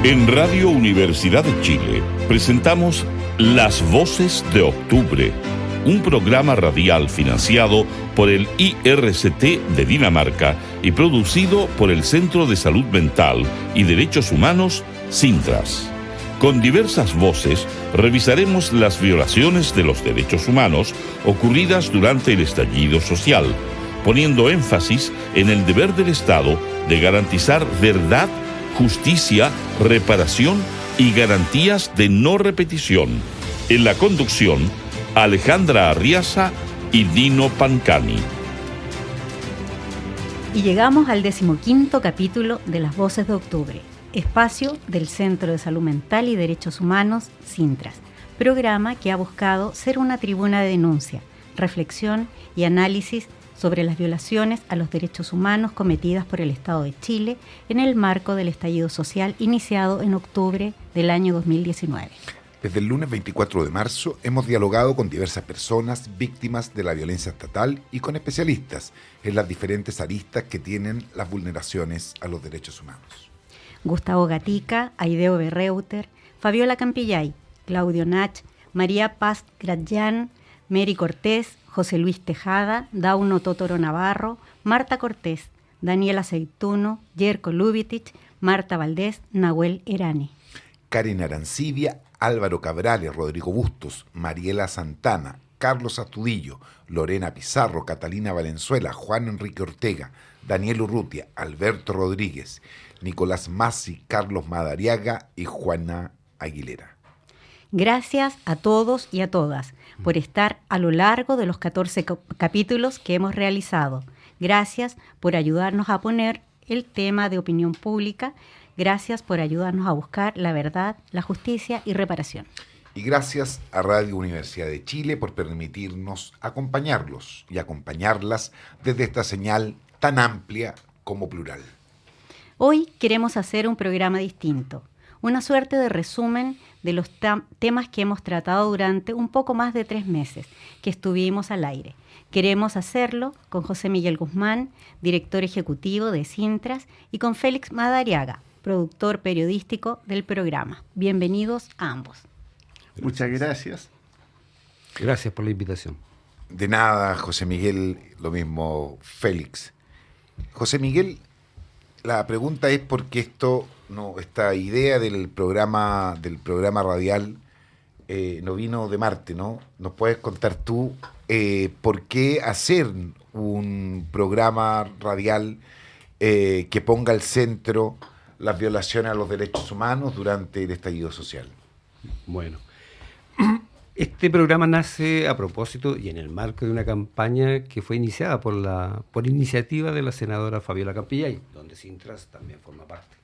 En Radio Universidad de Chile presentamos Las Voces de Octubre, un programa radial financiado por el IRCT de Dinamarca y producido por el Centro de Salud Mental y Derechos Humanos, Sintras. Con diversas voces revisaremos las violaciones de los derechos humanos ocurridas durante el estallido social, poniendo énfasis en el deber del Estado de garantizar verdad, justicia, reparación y garantías de no repetición. En la conducción, Alejandra Arriaza y Dino Pancani. Y llegamos al 15º capítulo de Las Voces de Octubre, espacio del Centro de Salud Mental y Derechos Humanos, Sintras, programa que ha buscado ser una tribuna de denuncia, reflexión y análisis sobre las violaciones a los derechos humanos cometidas por el Estado de Chile en el marco del estallido social iniciado en octubre del año 2019. Desde el lunes 24 de marzo hemos dialogado con diversas personas víctimas de la violencia estatal y con especialistas en las diferentes aristas que tienen las vulneraciones a los derechos humanos. Gustavo Gatica, Aideo Berreuter, Fabiola Campillay, Claudio Nach, María Paz Grandllán, Mary Cortés, José Luis Tejada, Dauno Totoro Navarro, Marta Cortés, Daniela Aceituno, Yerko Lubitich, Marta Valdés, Nahuel Erane. Karen Arancibia, Álvaro Cabrales, Rodrigo Bustos, Mariela Santana, Carlos Astudillo, Lorena Pizarro, Catalina Valenzuela, Juan Enrique Ortega, Daniel Urrutia, Alberto Rodríguez, Nicolás Massi, Carlos Madariaga y Juana Aguilera. Gracias a todos y a todas por estar a lo largo de los 14 capítulos que hemos realizado. Gracias por ayudarnos a poner el tema de opinión pública. Gracias por ayudarnos a buscar la verdad, la justicia y reparación. Y gracias a Radio Universidad de Chile por permitirnos acompañarlos y acompañarlas desde esta señal tan amplia como plural. Hoy queremos hacer un programa distinto, una suerte de resumen de los temas que hemos tratado durante un poco más de 3 meses que estuvimos al aire. Queremos hacerlo con José Miguel Guzmán, director ejecutivo de Sintras, y con Félix Madariaga, productor periodístico del programa. Bienvenidos a ambos. Muchas gracias. Gracias por la invitación. De nada, José Miguel, lo mismo Félix. José Miguel, la pregunta es por qué esta idea del programa radial no vino de Marte, ¿no? ¿Nos puedes contar tú por qué hacer un programa radial que ponga al centro las violaciones a los derechos humanos durante el estallido social? Bueno, este programa nace a propósito y en el marco de una campaña que fue iniciada por iniciativa de la senadora Fabiola Campillay, donde Sintras también forma parte.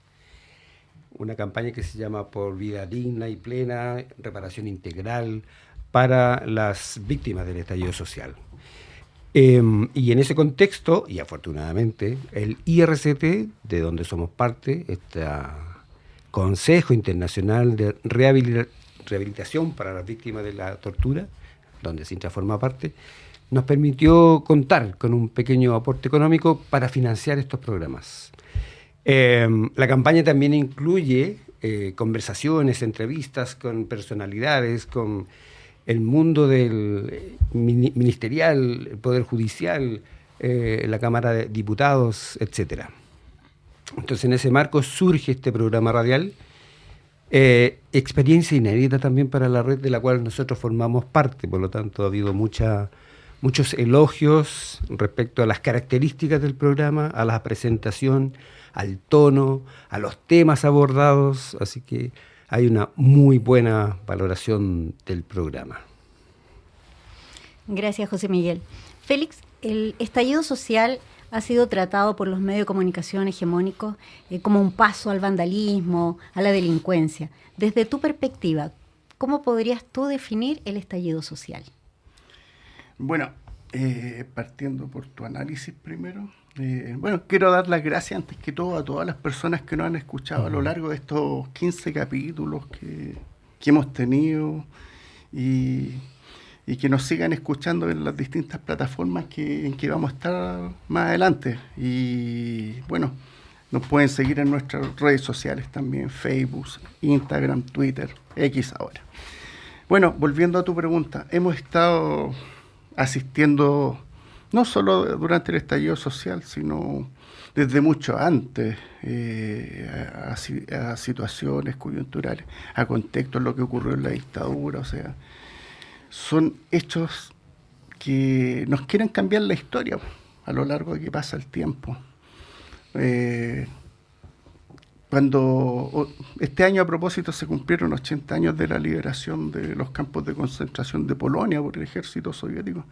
Una campaña que se llama Por Vida Digna y Plena, Reparación Integral para las víctimas del estallido social. Y en ese contexto, y afortunadamente, el IRCT, de donde somos parte, este Consejo Internacional de Rehabilitación para las Víctimas de la Tortura, donde Sintras forma parte, nos permitió contar con un pequeño aporte económico para financiar estos programas. La campaña también incluye conversaciones, entrevistas con personalidades, con el mundo del ministerial, el Poder Judicial, la Cámara de Diputados, etc. Entonces, en ese marco surge este programa radial, experiencia inédita también para la red de la cual nosotros formamos parte. Por lo tanto, ha habido muchos elogios respecto a las características del programa, a la presentación, al tono, a los temas abordados, así que hay una muy buena valoración del programa. Gracias, José Miguel. Félix, el estallido social ha sido tratado por los medios de comunicación hegemónicos como un paso al vandalismo, a la delincuencia. Desde tu perspectiva, ¿cómo podrías tú definir el estallido social? Bueno, partiendo por tu análisis primero, quiero dar las gracias antes que todo a todas las personas que nos han escuchado a lo largo de estos 15 capítulos que hemos tenido y que nos sigan escuchando en las distintas plataformas en que vamos a estar más adelante. Y bueno, Nos pueden seguir en nuestras redes sociales también, Facebook, Instagram, Twitter, X ahora. Bueno, volviendo a tu pregunta, hemos estado asistiendo no solo durante el estallido social, sino desde mucho antes a situaciones coyunturales, a contextos, lo que ocurrió en la dictadura, o sea, son hechos que nos quieren cambiar la historia a lo largo de que pasa el tiempo. Cuando este año, a propósito, se cumplieron 80 años de la liberación de los campos de concentración de Polonia por el ejército soviético,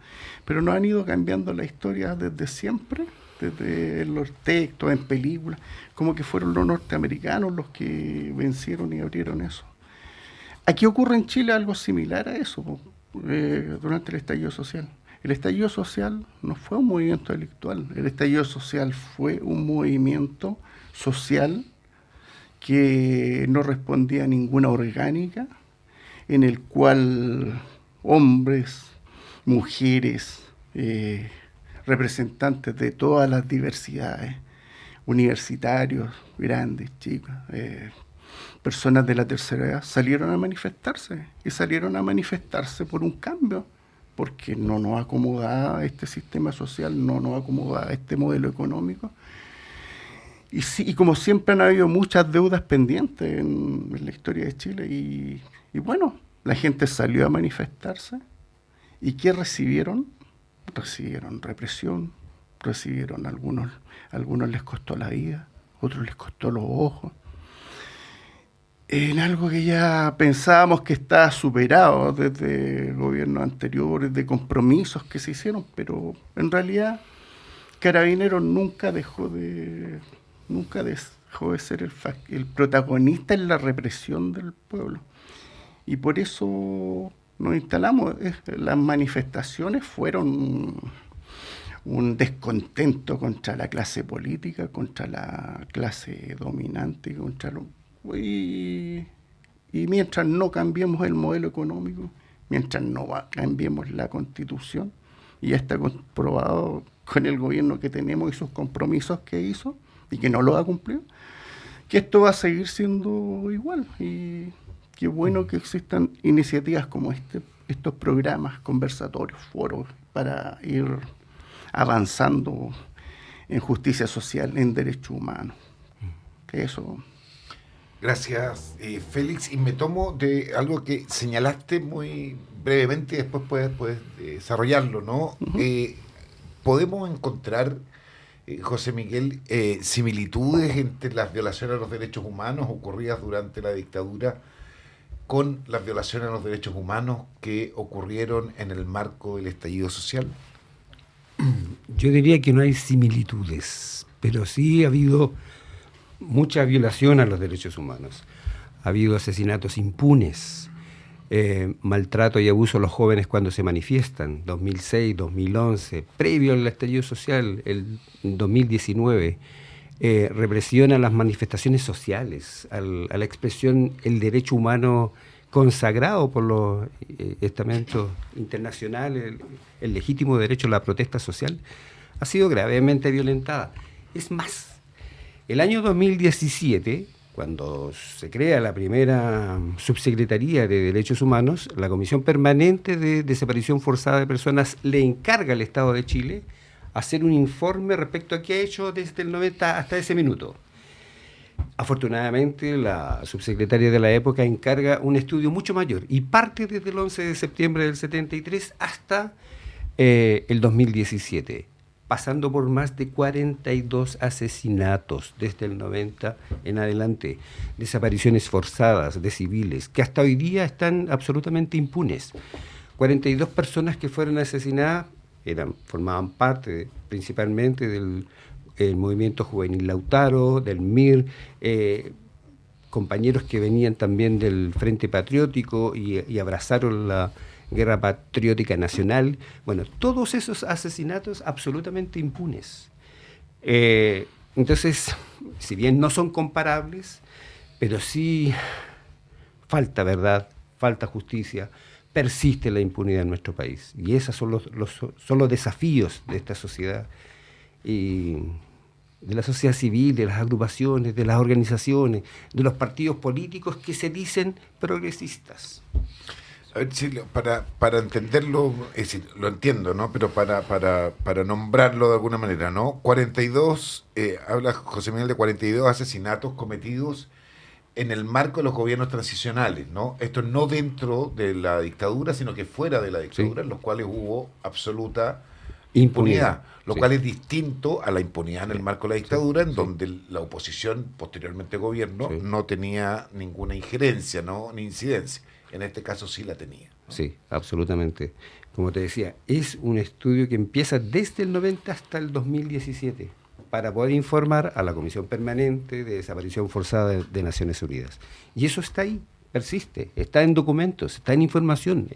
pero no han ido cambiando la historia desde siempre, desde los textos, en películas, como que fueron los norteamericanos los que vencieron y abrieron eso. Aquí ocurre en Chile algo similar a eso, durante el estallido social. El estallido social no fue un movimiento delictual, el estallido social fue un movimiento social que no respondía a ninguna orgánica, en el cual hombres, mujeres, representantes de todas las diversidades, universitarios, grandes, chicos, personas de la tercera edad, salieron a manifestarse, y salieron a manifestarse por un cambio, porque no nos acomoda este sistema social, no nos acomoda este modelo económico. Y, sí, y como siempre han habido muchas deudas pendientes en la historia de Chile, y bueno, la gente salió a manifestarse, ¿y qué recibieron? Recibieron represión, recibieron algunos les costó la vida, otros les costó los ojos, en algo que ya pensábamos que estaba superado desde gobiernos anteriores, de compromisos que se hicieron, pero en realidad Carabineros nunca dejó de ser el protagonista en la represión del pueblo. Y por eso nos instalamos. Las manifestaciones fueron un descontento contra la clase política, contra la clase dominante, y mientras no cambiemos el modelo económico, mientras no cambiemos la Constitución, y ya está comprobado con el gobierno que tenemos y sus compromisos que hizo y que no lo ha cumplido, que esto va a seguir siendo igual. Y qué bueno que existan iniciativas como estos programas, conversatorios, foros, para ir avanzando en justicia social, en derechos humanos. Eso. Gracias, Félix. Y me tomo de algo que señalaste muy brevemente y después puedes desarrollarlo, ¿no? Uh-huh. Podemos encontrar, José Miguel, similitudes entre las violaciones a los derechos humanos ocurridas durante la dictadura con las violaciones a los derechos humanos que ocurrieron en el marco del estallido social. Yo diría que no hay similitudes, pero sí ha habido mucha violación a los derechos humanos. Ha habido asesinatos impunes, maltrato y abuso a los jóvenes cuando se manifiestan, 2006, 2011, previo al estallido social, el 2019, represión a las manifestaciones sociales, a la expresión, el derecho humano consagrado por los estamentos internacionales, el legítimo derecho a la protesta social, ha sido gravemente violentada. Es más, el año 2017, cuando se crea la primera subsecretaría de Derechos Humanos, la Comisión Permanente de Desaparición Forzada de Personas le encarga al Estado de Chile hacer un informe respecto a qué ha hecho desde el 90 hasta ese minuto. Afortunadamente, la subsecretaria de la época encarga un estudio mucho mayor y parte desde el 11 de septiembre del 73 hasta el 2017. Pasando por más de 42 asesinatos desde el 90 en adelante, desapariciones forzadas de civiles, que hasta hoy día están absolutamente impunes. 42 personas que fueron asesinadas formaban parte principalmente del movimiento juvenil Lautaro, del MIR, compañeros que venían también del Frente Patriótico y abrazaron la Guerra Patriótica Nacional. Bueno, todos esos asesinatos absolutamente impunes. Entonces, si bien no son comparables, pero sí falta verdad, falta justicia, persiste la impunidad en nuestro país. Y esos son los desafíos de esta sociedad. Y de la sociedad civil, de las agrupaciones, de las organizaciones, de los partidos políticos que se dicen progresistas. A ver, si para entenderlo, es decir, lo entiendo, ¿no? Pero para nombrarlo de alguna manera, ¿no? 42, habla José Miguel de 42 asesinatos cometidos en el marco de los gobiernos transicionales, ¿no? Esto no dentro de la dictadura, sino que fuera de la dictadura, en los cuales hubo absoluta impunidad, lo cual es distinto a la impunidad en el marco de la dictadura, en donde la oposición, posteriormente gobierno, no tenía ninguna injerencia, ¿no? Ni incidencia. En este caso sí la tenía, ¿no? Sí, absolutamente. Como te decía, es un estudio que empieza desde el 90 hasta el 2017 para poder informar a la Comisión Permanente de Desaparición Forzada de Naciones Unidas. Y eso está ahí, persiste, está en documentos, está en información.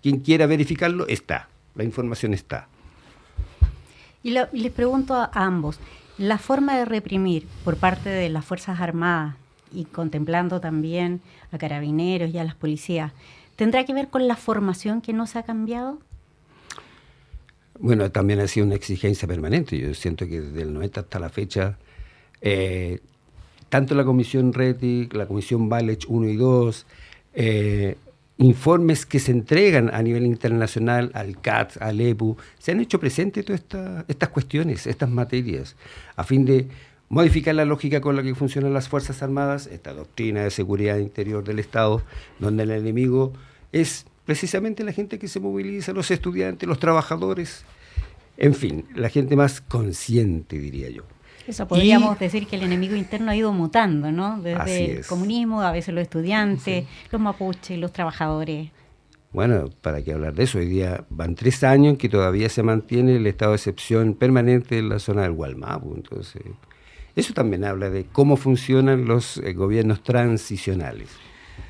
Quien quiera verificarlo, está. La información está. Y les pregunto a ambos, la forma de reprimir por parte de las Fuerzas Armadas y contemplando también a carabineros y a las policías, ¿tendrá que ver con la formación que no se ha cambiado? Bueno, también ha sido una exigencia permanente. Yo siento que desde el 90 hasta la fecha, tanto la Comisión RETIC, la Comisión Valech 1 y 2, informes que se entregan a nivel internacional al CAT, al EPU, se han hecho presentes todas estas cuestiones, estas materias, a fin de modificar la lógica con la que funcionan las Fuerzas Armadas, esta doctrina de seguridad interior del Estado, donde el enemigo es precisamente la gente que se moviliza, los estudiantes, los trabajadores, en fin, la gente más consciente, diría yo. Eso podríamos decir que el enemigo interno ha ido mutando, ¿no? Desde el comunismo, a veces los estudiantes, los mapuches, los trabajadores. Bueno, ¿para qué hablar de eso? Hoy día van 3 años en que todavía se mantiene el estado de excepción permanente en la zona del Gualmapu. Entonces, eso también habla de cómo funcionan los gobiernos transicionales.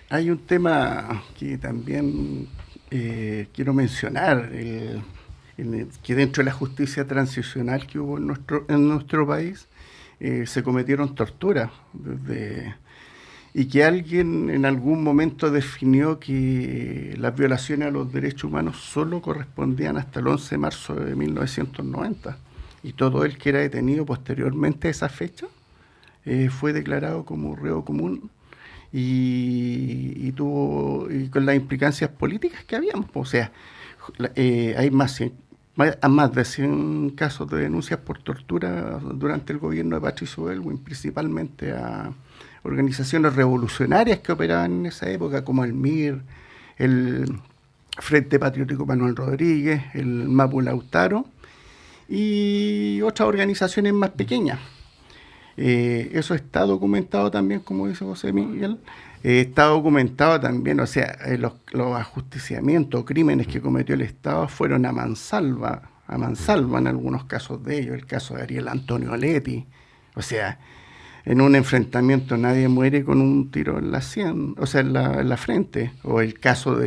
Hay un tema que también quiero mencionar, que dentro de la justicia transicional que hubo en nuestro país, se cometieron torturas, y que alguien en algún momento definió que las violaciones a los derechos humanos solo correspondían hasta el 11 de marzo de 1990. Y todo el que era detenido posteriormente a esa fecha fue declarado como reo común y con las implicancias políticas que habíamos. O sea, hay más de 100 casos de denuncias por tortura durante el gobierno de Patricio Aylwin, principalmente a organizaciones revolucionarias que operaban en esa época, como el MIR, el Frente Patriótico Manuel Rodríguez, el Mapu Lautaro y otras organizaciones más pequeñas. Eso está documentado también, como dice José Miguel. Está documentado también, o sea, los ajusticiamientos o crímenes que cometió el Estado fueron a mansalva en algunos casos de ellos. El caso de Ariel Antonio Leti. O sea, en un enfrentamiento nadie muere con un tiro en la sien, o sea, en la frente. O el caso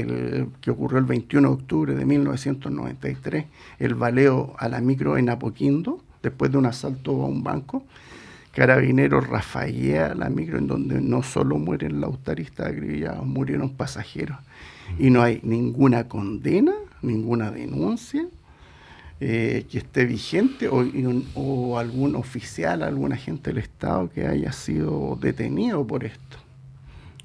que ocurrió el 21 de octubre de 1993, el baleo a la micro en Apoquindo, después de un asalto a un banco. Carabineros rafallea la micro, en donde no solo mueren lautaristas acribillados, murieron pasajeros. Y no hay ninguna condena, ninguna denuncia que esté vigente o algún oficial, algún agente del Estado que haya sido detenido por esto.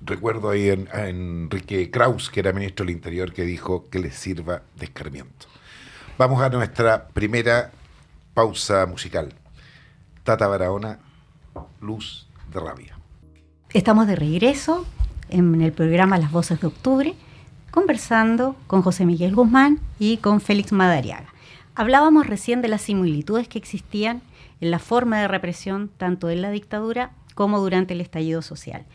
Recuerdo ahí a Enrique Kraus, que era ministro del Interior, que dijo que les sirva de escarmiento. Vamos a nuestra primera pausa musical. Tata Barahona, Luz de Rabia. Estamos de regreso en el programa Las Voces de Octubre, conversando con José Miguel Guzmán y con Félix Madariaga. Hablábamos recién de las similitudes que existían en la forma de represión tanto en la dictadura como durante el estallido social.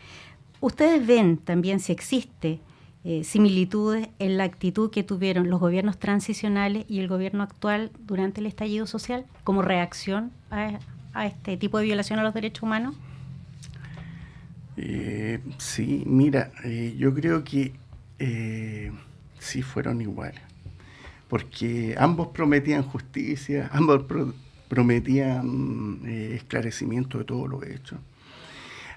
¿Ustedes ven también si existe similitudes en la actitud que tuvieron los gobiernos transicionales y el gobierno actual durante el estallido social como reacción a este tipo de violación a los derechos humanos? Sí, mira, yo creo que sí fueron iguales, porque ambos prometían justicia, ambos prometían esclarecimiento de todo lo hecho.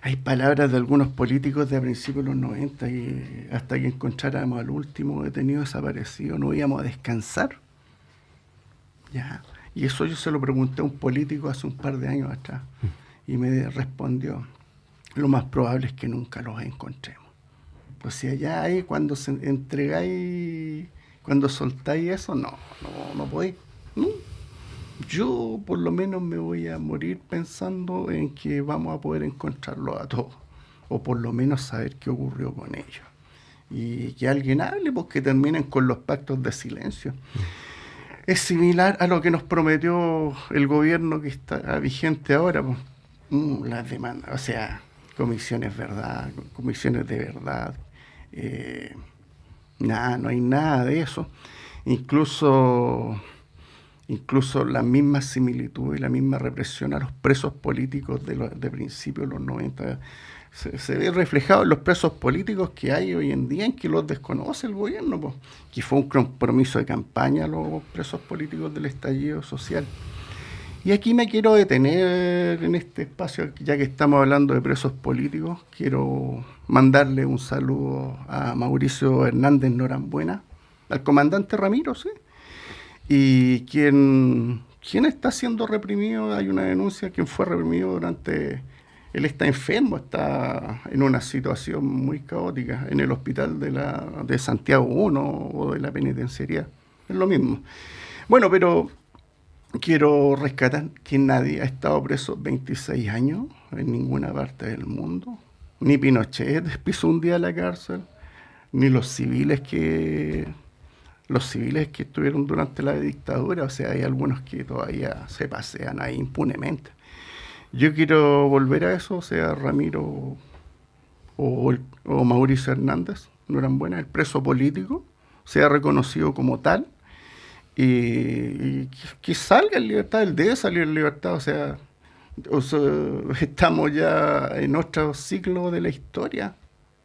Hay palabras de algunos políticos de a principios de los 90 y hasta que encontráramos al último detenido desaparecido no íbamos a descansar. Ya. Y eso yo se lo pregunté a un político hace un par de años atrás y me respondió, lo más probable es que nunca los encontremos. O sea, ya ahí cuando se entregáis, cuando soltáis eso, no podéis. ¿No? Yo por lo menos me voy a morir pensando en que vamos a poder encontrarlos a todos, o por lo menos saber qué ocurrió con ellos. Y que alguien hable, pues que terminen con los pactos de silencio. Es similar a lo que nos prometió el gobierno que está vigente ahora, pues. Las demandas, o sea, comisiones de verdad, nada, no hay nada de eso. Incluso la misma similitud y la misma represión a los presos políticos de principios de los 90 se ve reflejado en los presos políticos que hay hoy en día, en que los desconoce el gobierno, pues, que fue un compromiso de campaña los presos políticos del estallido social. Y aquí me quiero detener en este espacio, ya que estamos hablando de presos políticos. Quiero mandarle un saludo a Mauricio Hernández Norambuena, al comandante Ramiro, ¿sí? Y quien está siendo reprimido, hay una denuncia, quien fue reprimido él está enfermo, está en una situación muy caótica en el hospital de Santiago I o de la penitenciaría, es lo mismo. Bueno, pero quiero rescatar que nadie ha estado preso 26 años en ninguna parte del mundo, ni Pinochet pisó un día la cárcel, ni los civiles que estuvieron durante la dictadura, o sea, hay algunos que todavía se pasean ahí impunemente. Yo quiero volver a eso, o sea, Ramiro o Mauricio Hernández Norambuena, el preso político, sea reconocido como tal y que salga en libertad, él debe salir en libertad, o sea, estamos ya en otro ciclo de la historia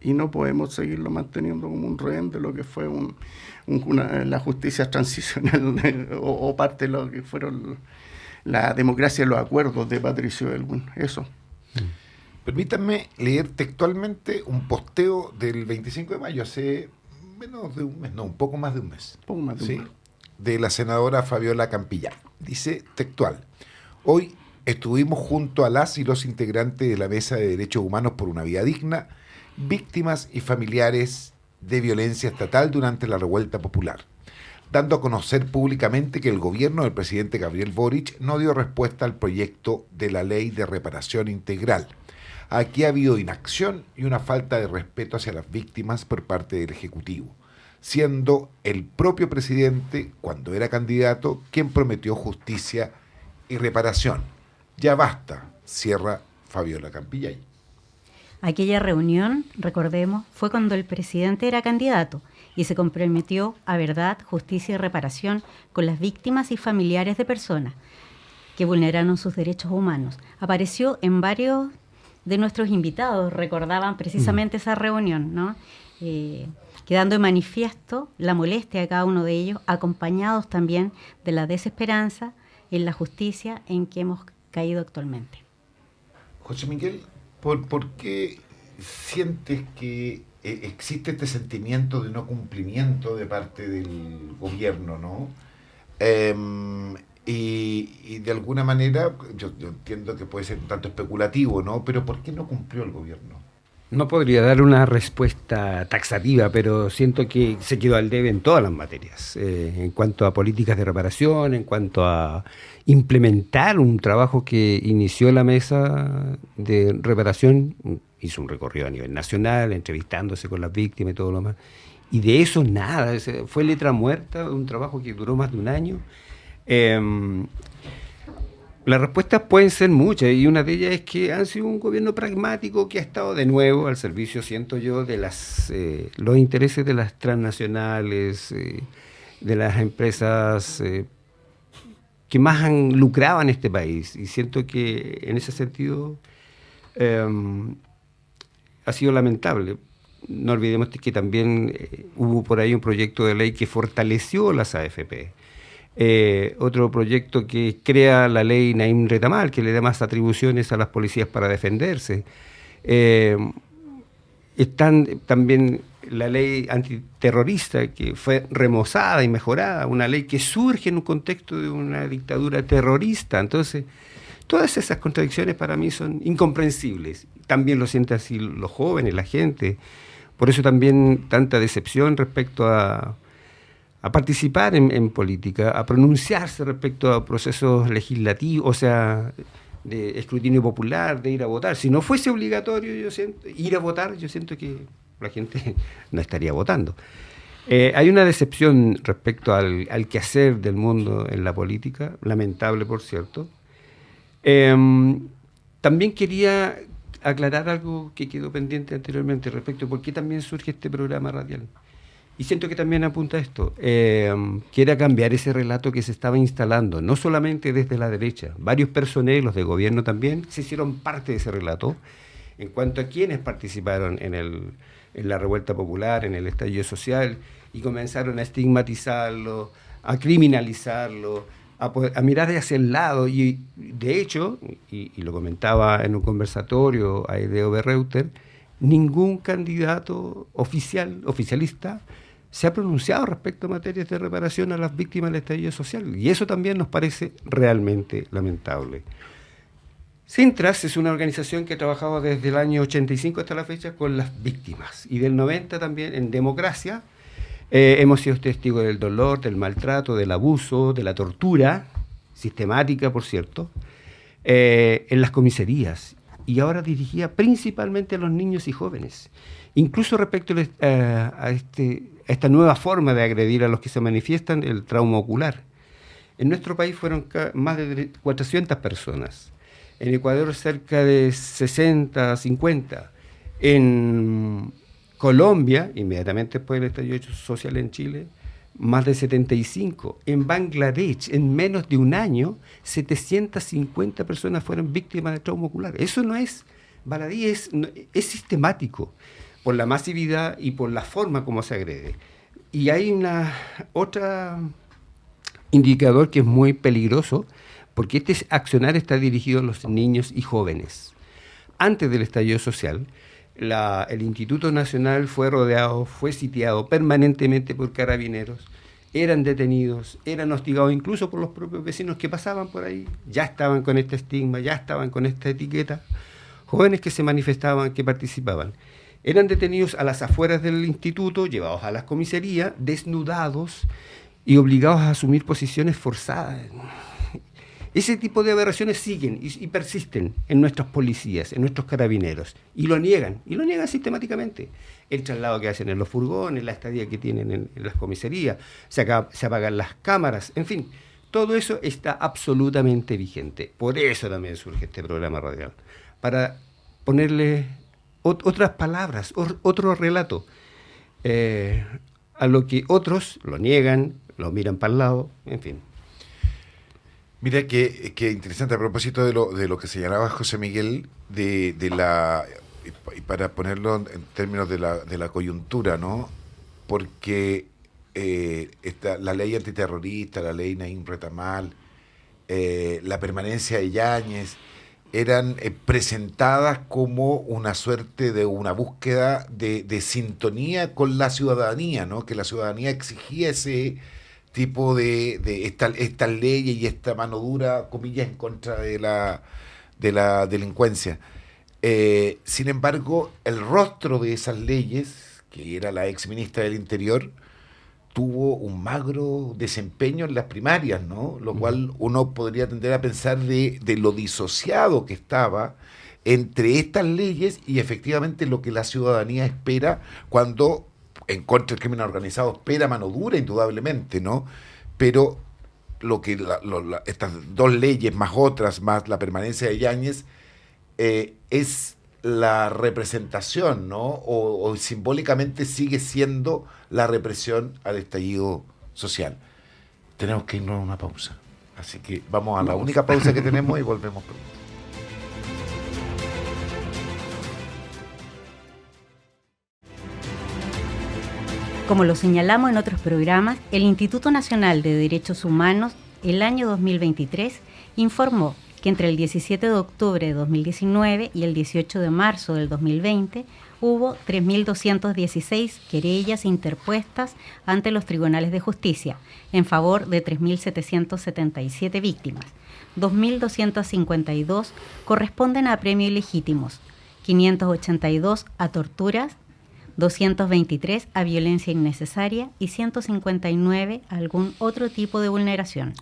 y no podemos seguirlo manteniendo como un rehén de lo que fue la justicia transicional o parte de lo que fueron la democracia y los acuerdos de Patricio Aylwin, eso. Permítanme leer textualmente un posteo del 25 de mayo, hace menos de un mes, no, un poco más de un mes. ¿Sí? De la senadora Fabiola Campillay. Dice textual: hoy estuvimos junto a las y los integrantes de la Mesa de Derechos Humanos por una Vida Digna, víctimas y familiares de violencia estatal durante la revuelta popular, dando a conocer públicamente que el gobierno del presidente Gabriel Boric no dio respuesta al proyecto de la ley de reparación integral. Aquí ha habido inacción y una falta de respeto hacia las víctimas por parte del Ejecutivo, siendo el propio presidente, cuando era candidato, quien prometió justicia y reparación. Ya basta, cierra Fabiola Campillay. Aquella reunión, recordemos, fue cuando el presidente era candidato y se comprometió a verdad, justicia y reparación con las víctimas y familiares de personas que vulneraron sus derechos humanos. Apareció en varios de nuestros invitados, recordaban precisamente esa reunión, ¿no? Quedando en manifiesto la molestia de cada uno de ellos, acompañados también de la desesperanza en la justicia en que hemos caído actualmente. José Miguel, ¿por qué sientes que existe este sentimiento de no cumplimiento de parte del gobierno, ¿no? Y de alguna manera, yo entiendo que puede ser un tanto especulativo, ¿no? Pero ¿por qué no cumplió el gobierno? No podría dar una respuesta taxativa, pero siento que se quedó al debe en todas las materias, en cuanto a políticas de reparación, en cuanto a implementar un trabajo que inició la mesa de reparación, hizo un recorrido a nivel nacional, entrevistándose con las víctimas y todo lo demás, y de eso nada, fue letra muerta, un trabajo que duró más de un año. Las respuestas pueden ser muchas y una de ellas es que han sido un gobierno pragmático que ha estado de nuevo al servicio, siento yo, de los intereses de las transnacionales, de las empresas que más han lucrado en este país, y siento que en ese sentido ha sido lamentable. No olvidemos que también hubo por ahí un proyecto de ley que fortaleció las AFP. Otro proyecto que crea la ley Naim Retamal, que le da más atribuciones a las policías para defenderse. Están también la ley antiterrorista, que fue remozada y mejorada, una ley que surge en un contexto de una dictadura terrorista. Entonces, todas esas contradicciones para mí son incomprensibles. También lo sienten así los jóvenes, la gente. Por eso también tanta decepción respecto a participar en política, a pronunciarse respecto a procesos legislativos, o sea, de escrutinio popular, de ir a votar. Si no fuese obligatorio ir a votar, yo siento que la gente no estaría votando. Hay una decepción respecto al quehacer del mundo en la política, lamentable por cierto. También quería aclarar algo que quedó pendiente anteriormente respecto a por qué también surge este programa radial. Y siento que también apunta a esto, que era cambiar ese relato que se estaba instalando, no solamente desde la derecha. Varios personeros de gobierno también se hicieron parte de ese relato en cuanto a quienes participaron en la revuelta popular, en el estallido social, y comenzaron a estigmatizarlo, a criminalizarlo, a mirar hacia el lado. Y de hecho, y lo comentaba en un conversatorio a Ideo Berreuter, ningún candidato oficialista se ha pronunciado respecto a materias de reparación a las víctimas del estallido social, y eso también nos parece realmente lamentable. Sintras es una organización que ha trabajado desde el año 85 hasta la fecha con las víctimas, y del 90 también en democracia. Hemos sido testigos del dolor, del maltrato, del abuso, de la tortura, sistemática por cierto, en las comisarías, y ahora dirigida principalmente a los niños y jóvenes. Incluso respecto a esta nueva forma de agredir a los que se manifiestan, el trauma ocular. En nuestro país fueron más de 400 personas. En Ecuador cerca de 60, 50. En Colombia, inmediatamente después del estallido social en Chile, más de 75. En Bangladesh, en menos de un año, 750 personas fueron víctimas de trauma ocular. Eso no es baladí, es sistemático, por la masividad y por la forma como se agrede. Y hay otra indicador que es muy peligroso, porque este accionar está dirigido a los niños y jóvenes. Antes del estallido social, el Instituto Nacional fue sitiado permanentemente por carabineros, eran detenidos, eran hostigados incluso por los propios vecinos que pasaban por ahí, ya estaban con este estigma, ya estaban con esta etiqueta, jóvenes que se manifestaban, que participaban. Eran detenidos a las afueras del instituto, llevados a las comisarías, desnudados y obligados a asumir posiciones forzadas. Ese tipo de aberraciones siguen y persisten en nuestras policías, en nuestros carabineros, y lo niegan sistemáticamente. El traslado que hacen en los furgones, la estadía que tienen en las comisarías, se apagan las cámaras, en fin, todo eso está absolutamente vigente. Por eso también surge este programa radial, para ponerle otras palabras, otro relato, a lo que otros lo niegan, lo miran para el lado, en fin. Mira qué interesante a propósito de lo que señalaba José Miguel, y para ponerlo en términos de la coyuntura, ¿no? Porque la ley antiterrorista, la ley Naim Retamal, la permanencia de Yáñez, eran presentadas como una suerte de una búsqueda de sintonía con la ciudadanía, ¿no? Que la ciudadanía exigía ese tipo de estas leyes y esta mano dura, comillas, en contra de la delincuencia. Sin embargo, el rostro de esas leyes, que era la ex ministra del Interior, tuvo un magro desempeño en las primarias, ¿no? Lo cual uno podría tender a pensar de lo disociado que estaba entre estas leyes y efectivamente lo que la ciudadanía espera cuando, en contra del crimen organizado, espera mano dura, indudablemente, ¿no? Pero lo que estas dos leyes, más otras, más la permanencia de Yáñez, es la representación, ¿no? O simbólicamente sigue siendo la represión al estallido social. Tenemos que irnos a una pausa. Así que vamos a la única pausa que tenemos y volvemos pronto. Como lo señalamos en otros programas, el Instituto Nacional de Derechos Humanos, el año 2023, informó que entre el 17 de octubre de 2019 y el 18 de marzo del 2020 hubo 3.216 querellas interpuestas ante los tribunales de justicia en favor de 3.777 víctimas. 2.252 corresponden a premios ilegítimos, 582 a torturas, 223 a violencia innecesaria y 159 a algún otro tipo de vulneración.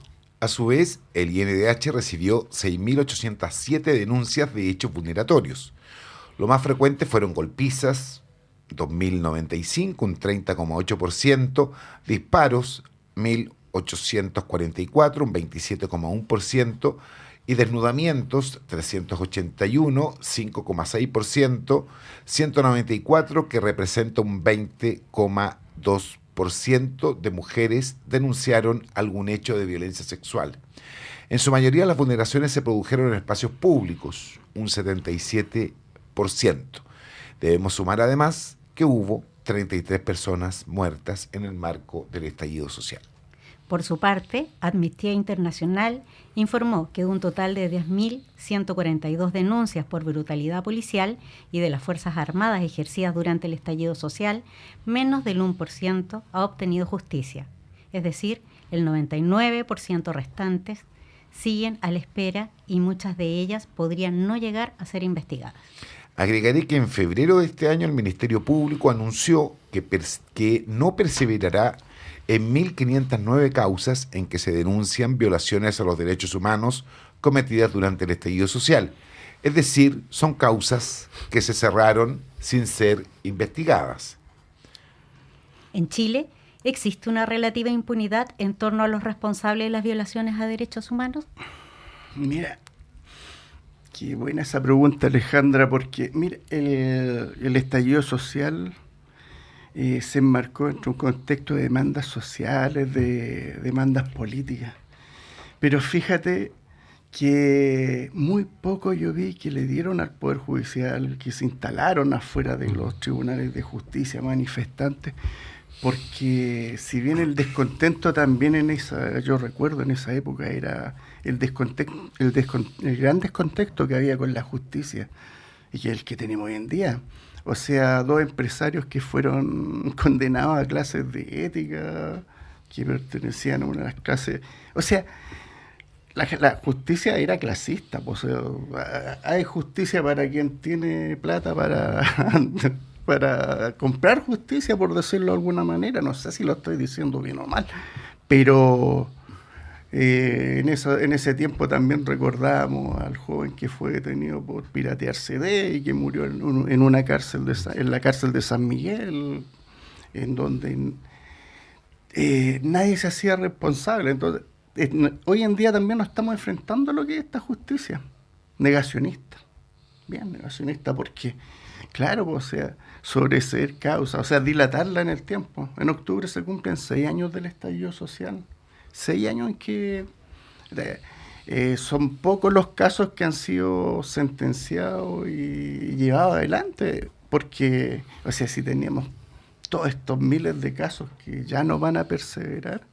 A su vez, el INDH recibió 6.807 denuncias de hechos vulneratorios. Lo más frecuente fueron golpizas, 2.095, un 30,8%, disparos, 1.844, un 27,1%, y desnudamientos, 381, 5,6%, 194, que representa un 20,2% de mujeres denunciaron algún hecho de violencia sexual. En su mayoría las vulneraciones se produjeron en espacios públicos, un 77%. Debemos sumar además que hubo 33 personas muertas en el marco del estallido social. Por su parte, Amnistía Internacional informó que de un total de 10.142 denuncias por brutalidad policial y de las Fuerzas Armadas ejercidas durante el estallido social, menos del 1% ha obtenido justicia. Es decir, el 99% restantes siguen a la espera y muchas de ellas podrían no llegar a ser investigadas. Agregaré que en febrero de este año el Ministerio Público anunció que no perseverará en 1.509 causas en que se denuncian violaciones a los derechos humanos cometidas durante el estallido social. Es decir, son causas que se cerraron sin ser investigadas. En Chile, ¿existe una relativa impunidad en torno a los responsables de las violaciones a derechos humanos? Mira, qué buena esa pregunta, Alejandra, porque mira, el estallido social se enmarcó entre un contexto de demandas sociales, de demandas políticas. Pero fíjate que muy poco yo vi que le dieron al Poder Judicial, que se instalaron afuera de los tribunales de justicia manifestantes, porque si bien el descontento también yo recuerdo en esa época era el gran descontento que había con la justicia, y que es el que tenemos hoy en día. O sea, 2 empresarios que fueron condenados a clases de ética, que pertenecían a una de las clases. O sea, la justicia era clasista. O sea, hay justicia para quien tiene plata para comprar justicia, por decirlo de alguna manera. No sé si lo estoy diciendo bien o mal, pero en ese tiempo también recordábamos al joven que fue detenido por piratear CD y que murió en una cárcel en la cárcel de San Miguel, en donde nadie se hacía responsable. Entonces, hoy en día también nos estamos enfrentando a lo que es esta justicia negacionista. Bien, negacionista porque, claro, o sea, sobreseer causa, o sea, dilatarla en el tiempo. En octubre se cumplen 6 años del estallido social. 6 años en que son pocos los casos que han sido sentenciados y llevados adelante, porque, o sea, si teníamos todos estos miles de casos que ya no van a perseverar,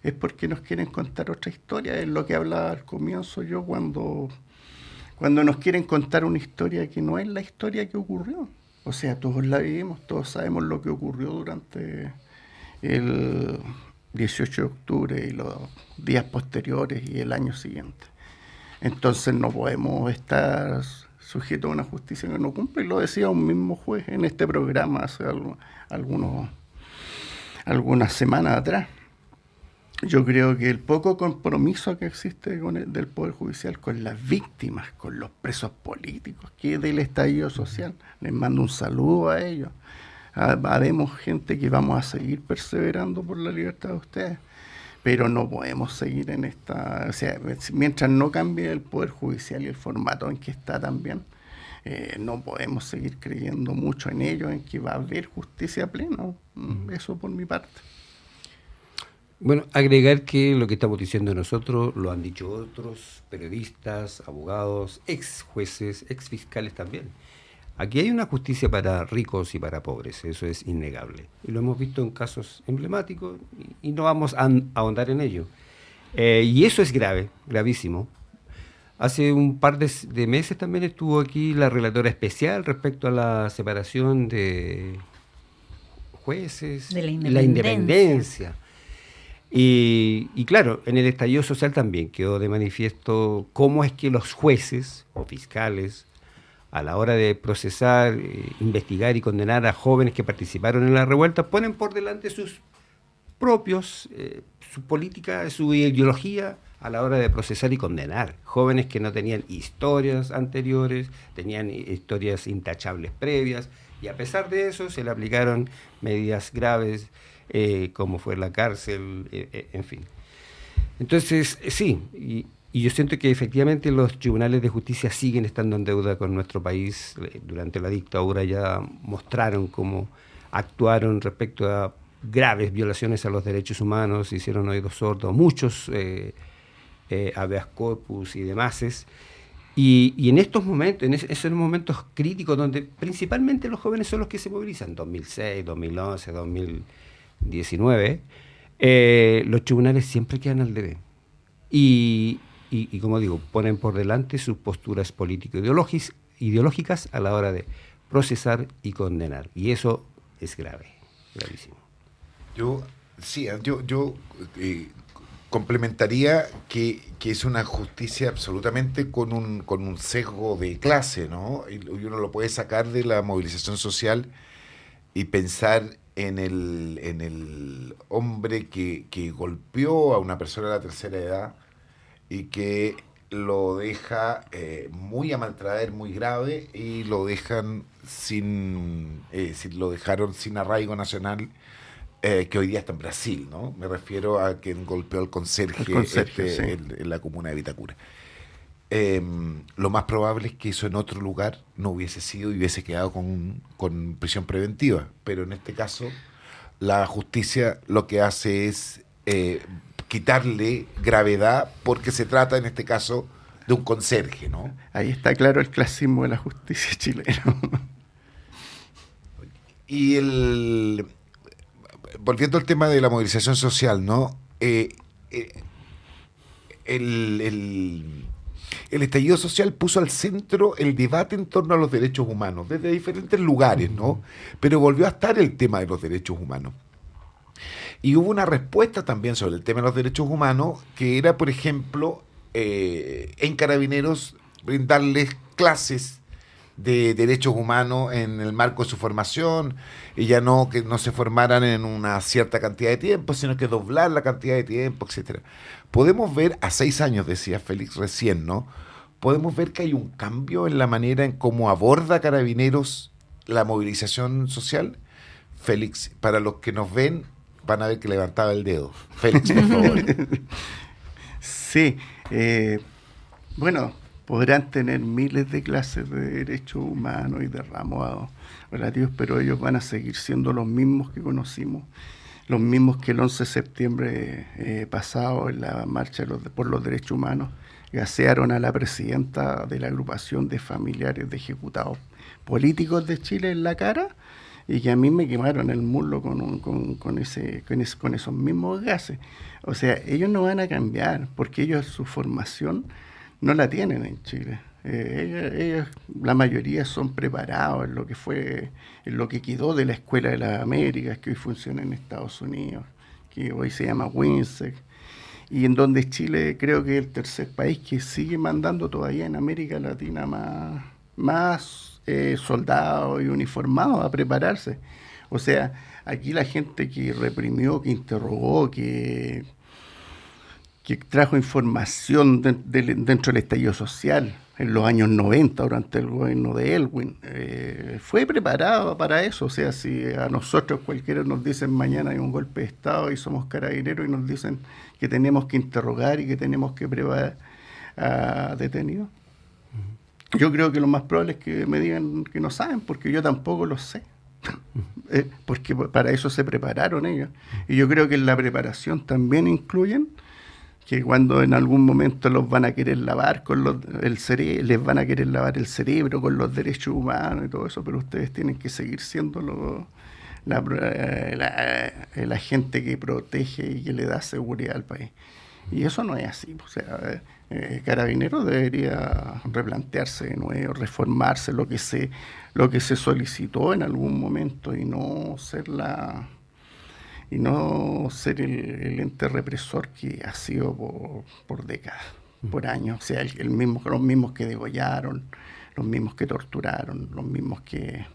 es porque nos quieren contar otra historia. Es lo que hablaba al comienzo yo cuando nos quieren contar una historia que no es la historia que ocurrió. O sea, todos la vivimos, todos sabemos lo que ocurrió durante el 18 de octubre y los días posteriores y el año siguiente. Entonces no podemos estar sujetos a una justicia que no cumple. Y lo decía un mismo juez en este programa hace algunas semanas atrás. Yo creo que el poco compromiso que existe del Poder Judicial con las víctimas, con los presos políticos, que es del estallido social, les mando un saludo a ellos. Haremos gente que vamos a seguir perseverando por la libertad de ustedes, pero no podemos seguir en esta, o sea, mientras no cambie el Poder Judicial y el formato en que está también, no podemos seguir creyendo mucho en ello, en que va a haber justicia plena. Eso por mi parte. Bueno, agregar que lo que estamos diciendo nosotros lo han dicho otros periodistas, abogados, ex jueces, ex fiscales también. Aquí hay una justicia para ricos y para pobres, eso es innegable. Y lo hemos visto en casos emblemáticos y no vamos a ahondar en ello. Y eso es grave, gravísimo. Hace un par de meses también estuvo aquí la relatora especial respecto a la separación de jueces, De la y la independencia. Y claro, en el estallido social también quedó de manifiesto cómo es que los jueces o fiscales, a la hora de procesar, investigar y condenar a jóvenes que participaron en la revuelta, ponen por delante sus propios, su política, su ideología a la hora de procesar y condenar. Jóvenes que no tenían historias anteriores, tenían historias intachables previas, y a pesar de eso se le aplicaron medidas graves, como fue la cárcel, en fin. Entonces, sí, y yo siento que efectivamente los tribunales de justicia siguen estando en deuda con nuestro país. Durante la dictadura ya mostraron cómo actuaron respecto a graves violaciones a los derechos humanos, hicieron oídos sordos muchos habeas corpus y demás. Y en estos momentos, en esos momentos críticos donde principalmente los jóvenes son los que se movilizan, 2006, 2011, 2019, los tribunales siempre quedan al debe. Y como digo, ponen por delante sus posturas político-ideológicas a la hora de procesar y condenar. Y eso es grave, gravísimo. Yo complementaría que es una justicia absolutamente con un sesgo de clase, ¿no? Y uno lo puede sacar de la movilización social y pensar en el hombre que golpeó a una persona de la tercera edad y que lo deja muy a maltraer, muy grave, y lo dejaron sin arraigo nacional, que hoy día está en Brasil, ¿no? Me refiero a quien golpeó al conserje, sí. en la comuna de Vitacura. Lo más probable es que eso en otro lugar no hubiese sido y hubiese quedado con prisión preventiva, pero en este caso la justicia lo que hace es quitarle gravedad, porque se trata en este caso de un conserje, ¿no? Ahí está claro el clasismo de la justicia chilena. Y volviendo al tema de la movilización social, ¿no? El estallido social puso al centro el debate en torno a los derechos humanos, desde diferentes lugares, ¿no? Pero volvió a estar el tema de los derechos humanos. Y hubo una respuesta también sobre el tema de los derechos humanos, que era, por ejemplo, en Carabineros brindarles clases de derechos humanos en el marco de su formación, y ya no que no se formaran en una cierta cantidad de tiempo, sino que doblar la cantidad de tiempo, etcétera. Podemos ver, a 6 años, decía Félix recién, ¿no? Podemos ver que hay un cambio en la manera en cómo aborda Carabineros la movilización social. Félix, para los que nos ven, van a ver que levantaba el dedo. Félix, por favor. Sí, bueno, podrán tener miles de clases de derechos humanos y de ramos relativos, pero ellos van a seguir siendo los mismos que conocimos, los mismos que el 11 de septiembre pasado, en la marcha por los derechos humanos, gasearon a la presidenta de la agrupación de familiares de ejecutados políticos de Chile en la cara, y que a mí me quemaron el muslo con esos mismos gases. O sea, ellos no van a cambiar, porque ellos su formación no la tienen en Chile. Ellos, la mayoría son preparados en lo que quedó de la Escuela de las Américas, que hoy funciona en Estados Unidos, que hoy se llama WINSEC, y en donde Chile creo que es el tercer país que sigue mandando todavía en América Latina más soldados y uniformados a prepararse. O sea, aquí la gente que reprimió, que interrogó, que trajo información dentro del estallido social en los años 90, durante el gobierno de Elwin, fue preparado para eso. O sea, si a nosotros cualquiera nos dicen mañana hay un golpe de Estado y somos carabineros y nos dicen que tenemos que interrogar y que tenemos que preparar a detenidos, yo creo que lo más probable es que me digan que no saben, porque yo tampoco lo sé. Porque para eso se prepararon ellos. Y yo creo que en la preparación también incluyen que cuando en algún momento los van a querer lavar les van a querer lavar el cerebro con los derechos humanos y todo eso, pero ustedes tienen que seguir siendo la gente que protege y que le da seguridad al país. Y eso no es así. O sea, Carabineros debería replantearse de nuevo, reformarse lo que se solicitó en algún momento y no ser el ente represor que ha sido por décadas, por años. O sea, los mismos que degollaron, los mismos que torturaron, los mismos que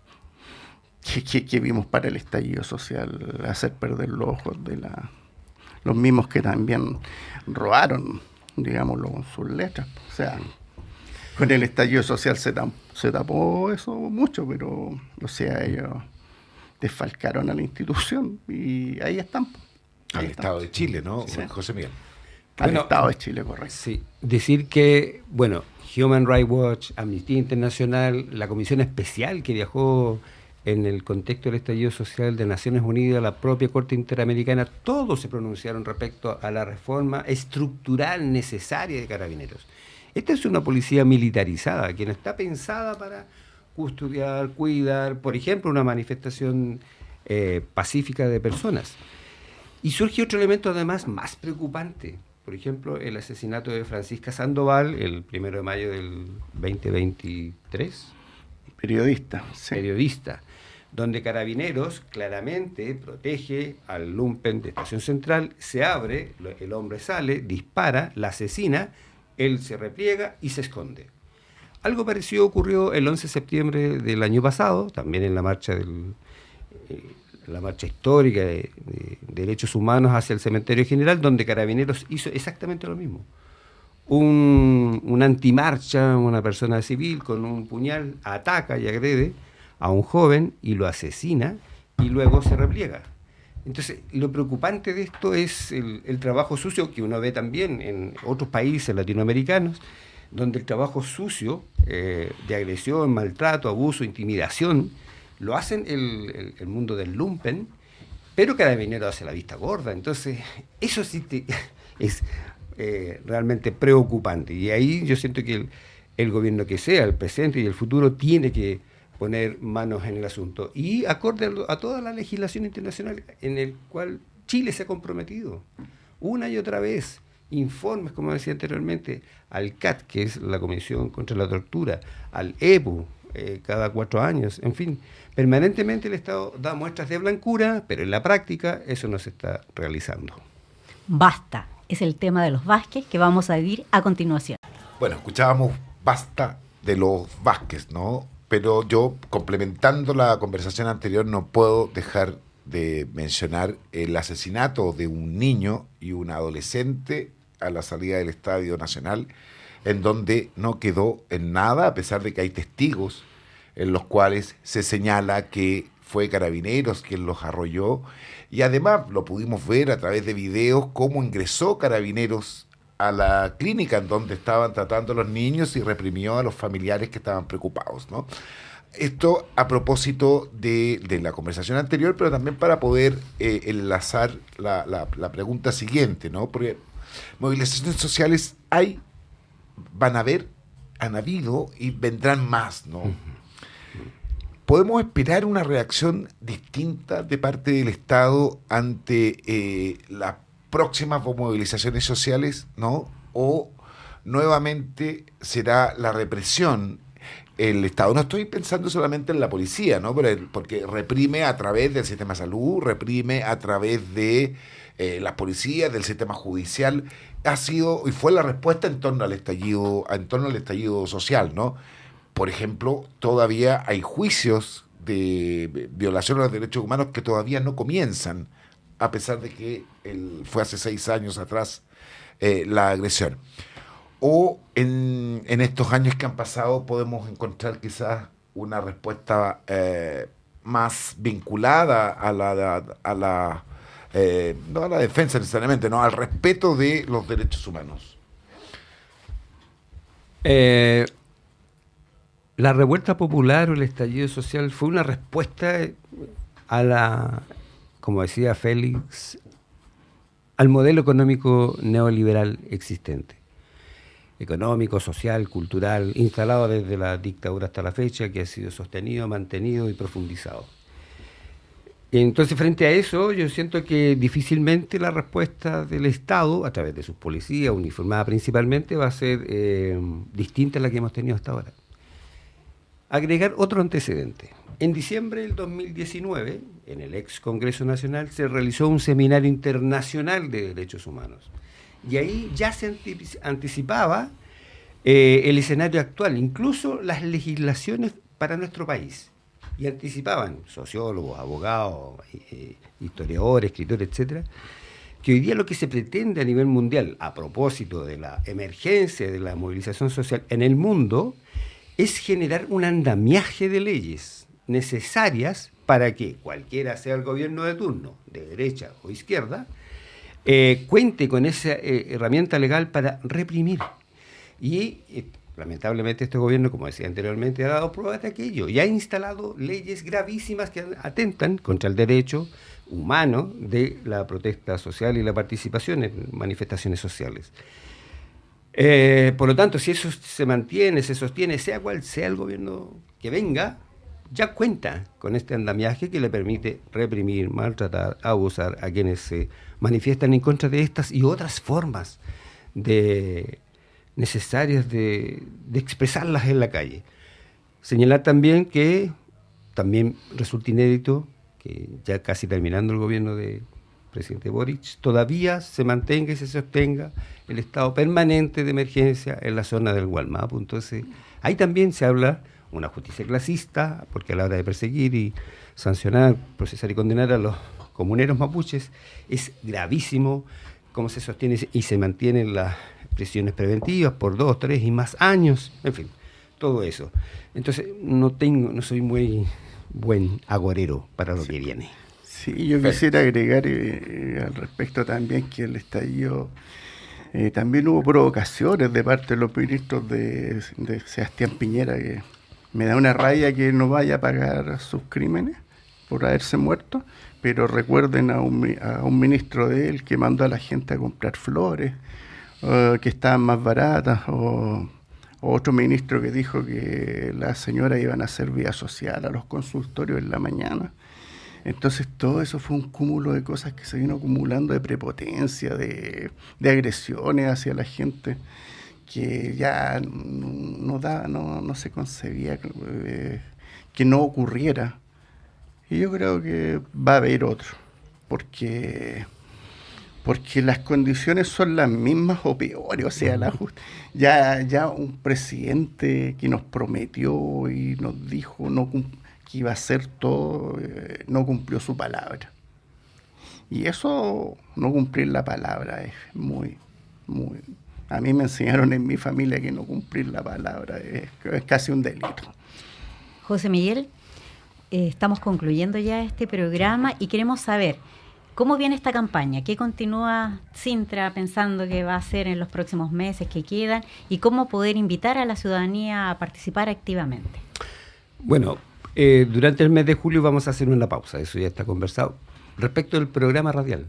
vimos para el estallido social hacer perder los ojos los mismos que también robaron, digámoslo con sus letras. O sea, con el estallido social se tapó eso mucho, pero, o sea, ellos desfalcaron a la institución y ahí están. Al Estado de Chile, ¿no, sí. José Miguel? Al Estado de Chile, correcto. Sí, decir que, bueno, Human Rights Watch, Amnistía Internacional, la comisión especial que viajó en el contexto del estallido social de Naciones Unidas, la propia Corte Interamericana, todos se pronunciaron respecto a la reforma estructural necesaria de Carabineros. Esta es una policía militarizada, que no está pensada para custodiar, cuidar, por ejemplo, una manifestación pacífica de personas. Y surge otro elemento además más preocupante. Por ejemplo, el asesinato de Francisca Sandoval el 1 de mayo del 2023. Periodista. Sí. Periodista, donde Carabineros claramente protege al lumpen de Estación Central, se abre, el hombre sale, dispara, la asesina, él se repliega y se esconde. Algo parecido ocurrió el 11 de septiembre del año pasado, también en la marcha la marcha histórica de derechos humanos hacia el cementerio general, donde Carabineros hizo exactamente lo mismo. Una antimarcha, una persona civil con un puñal ataca y agrede a un joven y lo asesina y luego se repliega. Entonces, lo preocupante de esto es el trabajo sucio que uno ve también en otros países latinoamericanos, donde el trabajo sucio de agresión, maltrato, abuso, intimidación, lo hacen el mundo del lumpen, pero Carabineros hace la vista gorda. Entonces, eso sí es realmente preocupante. Y ahí yo siento que el gobierno que sea, el presente y el futuro, tiene que poner manos en el asunto. Y acorde a toda la legislación internacional en el cual Chile se ha comprometido, una y otra vez, informes, como decía anteriormente, al CAT, que es la Comisión contra la Tortura, al EPU, cada 4 años, en fin, permanentemente el Estado da muestras de blancura, pero en la práctica eso no se está realizando. Basta, es el tema de los Vázquez que vamos a vivir a continuación. Bueno, escuchábamos Basta de los Vázquez, ¿no? Pero yo, complementando la conversación anterior, no puedo dejar de mencionar el asesinato de un niño y un adolescente a la salida del Estadio Nacional, en donde no quedó en nada, a pesar de que hay testigos en los cuales se señala que fue Carabineros quien los arrolló, y además lo pudimos ver a través de videos cómo ingresó Carabineros a la clínica en donde estaban tratando a los niños y reprimió a los familiares que estaban preocupados, ¿no? Esto a propósito de la conversación anterior, pero también para poder enlazar la pregunta siguiente, ¿no? Porque movilizaciones sociales van a haber, han habido y vendrán más, ¿no? ¿Podemos esperar una reacción distinta de parte del Estado ante las próximas movilizaciones sociales, ¿no? ¿O nuevamente será la represión el Estado? No estoy pensando solamente en la policía, ¿no? Porque reprime a través del sistema de salud, reprime a través de las policías, del sistema judicial. Ha sido y fue la respuesta en torno al estallido social, ¿no? Por ejemplo, todavía hay juicios de violación a los derechos humanos que todavía no comienzan, a pesar de que fue hace 6 años atrás la agresión. O en estos años que han pasado podemos encontrar quizás una respuesta más vinculada no a la defensa necesariamente, no, al respeto de los derechos humanos. La revuelta popular o el estallido social fue una respuesta como decía Félix, al modelo económico neoliberal existente. Económico, social, cultural, instalado desde la dictadura hasta la fecha, que ha sido sostenido, mantenido y profundizado. Y entonces, frente a eso, yo siento que difícilmente la respuesta del Estado, a través de sus policías, uniformada principalmente, va a ser distinta a la que hemos tenido hasta ahora. Agregar otro antecedente. En diciembre del 2019, en el ex Congreso Nacional, se realizó un seminario internacional de derechos humanos. Y ahí ya se anticipaba el escenario actual, incluso las legislaciones para nuestro país. Y anticipaban sociólogos, abogados, historiadores, escritores, etcétera, que hoy día lo que se pretende a nivel mundial, a propósito de la emergencia de la movilización social en el mundo, es generar un andamiaje de leyes necesarias para que cualquiera sea el gobierno de turno, de derecha o izquierda, cuente con esa herramienta legal para reprimir. Y lamentablemente este gobierno, como decía anteriormente, ha dado pruebas de aquello y ha instalado leyes gravísimas que atentan contra el derecho humano de la protesta social y la participación en manifestaciones sociales. Por lo tanto, si eso se mantiene, se sostiene, sea cual sea el gobierno que venga, ya cuenta con este andamiaje que le permite reprimir, maltratar, abusar a quienes se manifiestan en contra de estas y otras formas necesarias de expresarlas en la calle. Señalar también que también resulta inédito que ya casi terminando el gobierno de presidente Boric, todavía se mantenga y se sostenga el estado permanente de emergencia en la zona del Gualmapu. Entonces, ahí también se habla una justicia clasista, porque a la hora de perseguir y sancionar, procesar y condenar a los comuneros mapuches, es gravísimo cómo se sostiene y se mantienen las prisiones preventivas por 2, 3 y más años, en fin, todo eso. Entonces, no soy muy buen agorero para lo que viene. Sí, yo quisiera agregar al respecto también que el estallido también hubo provocaciones de parte de los ministros de Sebastián Piñera, que me da una rabia que no vaya a pagar sus crímenes por haberse muerto, pero recuerden a un ministro de él que mandó a la gente a comprar flores que estaban más baratas, o otro ministro que dijo que las señoras iban a hacer vida social a los consultorios en la mañana. Entonces todo eso fue un cúmulo de cosas que se vino acumulando, de prepotencia, de agresiones hacia la gente, que ya no se concebía que no ocurriera. Y yo creo que va a haber otro, porque las condiciones son las mismas o peores. O sea, ya un presidente que nos prometió y nos dijo que iba a hacer todo, no cumplió su palabra. Y eso, no cumplir la palabra, es muy... A mí me enseñaron en mi familia que no cumplir la palabra es casi un delito. José Miguel, estamos concluyendo ya este programa y queremos saber cómo viene esta campaña, qué continúa Cintra pensando que va a hacer en los próximos meses que quedan y cómo poder invitar a la ciudadanía a participar activamente. Bueno, durante el mes de julio vamos a hacer una pausa, eso ya está conversado, respecto del programa radial.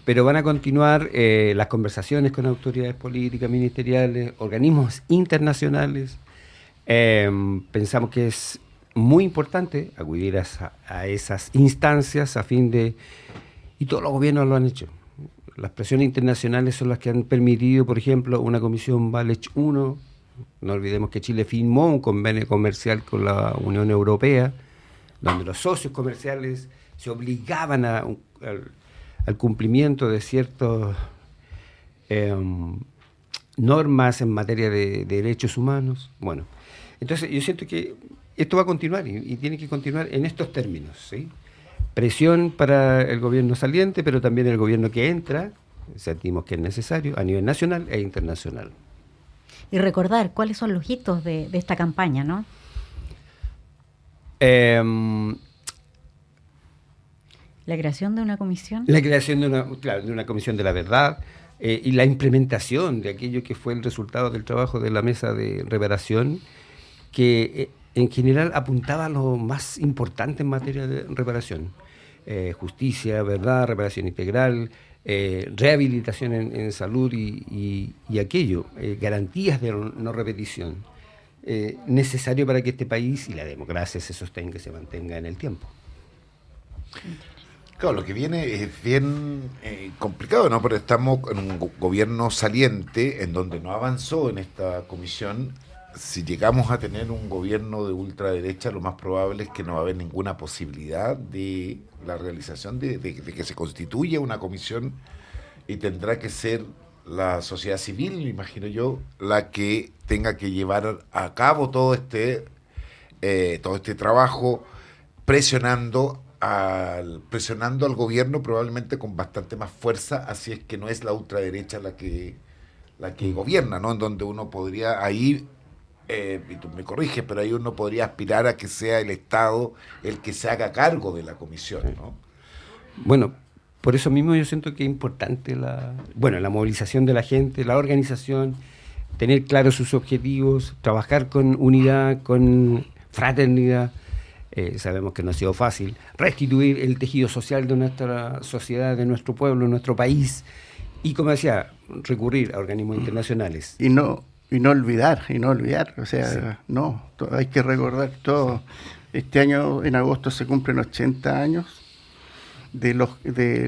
Pero van a continuar las conversaciones con autoridades políticas, ministeriales, organismos internacionales. Pensamos que es muy importante acudir a esas instancias a fin de... Y todos los gobiernos lo han hecho. Las presiones internacionales son las que han permitido, por ejemplo, una comisión Valech 1. No olvidemos que Chile firmó un convenio comercial con la Unión Europea, donde los socios comerciales se obligaban al cumplimiento de ciertas normas en materia de derechos humanos. Bueno, entonces yo siento que esto va a continuar y tiene que continuar en estos términos, ¿sí? Presión para el gobierno saliente, pero también el gobierno que entra, sentimos que es necesario a nivel nacional e internacional. Y recordar cuáles son los hitos de esta campaña, ¿no? La creación de una comisión. La creación de una comisión de la verdad y la implementación de aquello que fue el resultado del trabajo de la mesa de reparación, que en general apuntaba a lo más importante en materia de reparación. Justicia, verdad, reparación integral, rehabilitación en salud y aquello, garantías de no repetición, necesario para que este país y la democracia se sostenga y se mantenga en el tiempo. Claro, lo que viene es bien complicado, ¿no? Pero estamos en un gobierno saliente en donde no avanzó en esta comisión. Si llegamos a tener un gobierno de ultraderecha, lo más probable es que no va a haber ninguna posibilidad de la realización de que se constituya una comisión, y tendrá que ser la sociedad civil, me imagino yo, la que tenga que llevar a cabo todo este trabajo, presionando al gobierno probablemente con bastante más fuerza, así es que no es la ultraderecha la que gobierna, ¿no? En donde uno podría ahí, y tú me corriges, pero ahí uno podría aspirar a que sea el Estado el que se haga cargo de la comisión, ¿no? Bueno, por eso mismo yo siento que es importante la movilización de la gente, la organización, tener claros sus objetivos, trabajar con unidad, con fraternidad. Sabemos que no ha sido fácil. Restituir el tejido social de nuestra sociedad, de nuestro pueblo, de nuestro país. Y, como decía, recurrir a organismos internacionales. Y no olvidar. O sea, sí. Hay que recordar todo. Este año, en agosto, se cumplen 80 años del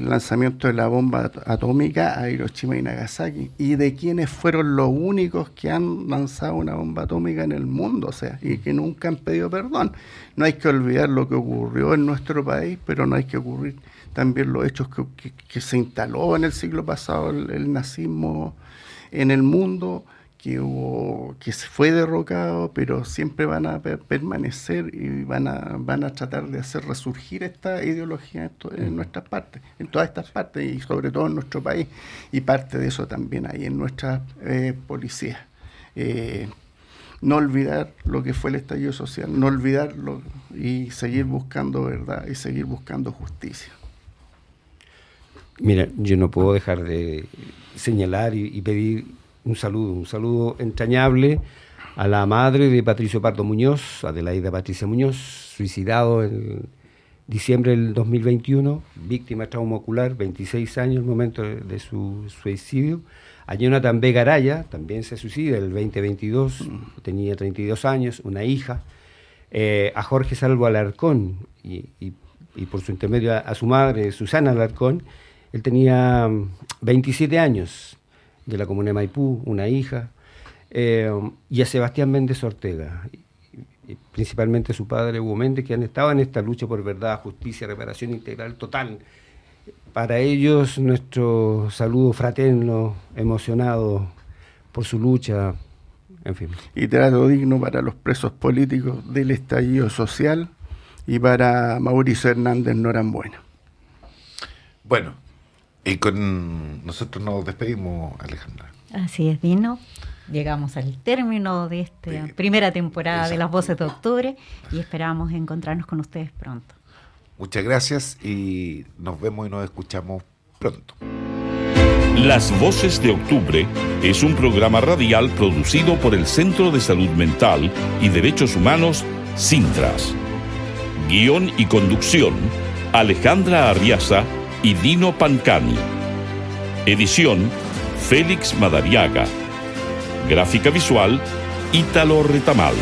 lanzamiento de la bomba atómica a Hiroshima y Nagasaki, y de quienes fueron los únicos que han lanzado una bomba atómica en el mundo, o sea, y que nunca han pedido perdón. No hay que olvidar lo que ocurrió en nuestro país, pero no hay que ocurrir también los hechos que se instaló en el siglo pasado el nazismo en el mundo, que se fue derrocado, pero siempre van a permanecer y van a tratar de hacer resurgir esta ideología en nuestras partes, en todas estas partes, y sobre todo en nuestro país, y parte de eso también hay en nuestras policías. No olvidar lo que fue el estallido social, no olvidarlo, y seguir buscando verdad y seguir buscando justicia. Mira, yo no puedo dejar de señalar y pedir un saludo entrañable a la madre de Patricio Pardo Muñoz, Adelaida Patricia Muñoz, suicidado en diciembre del 2021, víctima de trauma ocular, 26 años el momento de su suicidio. A Jonathan Vega Araya, también se suicida el 2022, tenía 32 años, una hija. A Jorge Salvo Alarcón, y por su intermedio a su madre, Susana Alarcón. Él tenía 27 años, de la comuna de Maipú, una hija, y a Sebastián Méndez Ortega, y principalmente su padre Hugo Méndez, que han estado en esta lucha por verdad, justicia, reparación integral total. Para ellos, nuestro saludo fraterno, emocionado por su lucha, en fin. Y trato digno para los presos políticos del estallido social y para Mauricio Hernández Norambuena. Bueno, y con nosotros nos despedimos, Alejandra. Así es, Dino. Llegamos al término de esta primera temporada de Las Voces de Octubre y esperamos encontrarnos con ustedes pronto. Muchas gracias y nos vemos y nos escuchamos pronto. Las Voces de Octubre es un programa radial producido por el Centro de Salud Mental y Derechos Humanos, Sintras. Guión y conducción, Alejandra Arriaza y Dino Pancani. Edición, Félix Madariaga. Gráfica visual, Ítalo Retamal.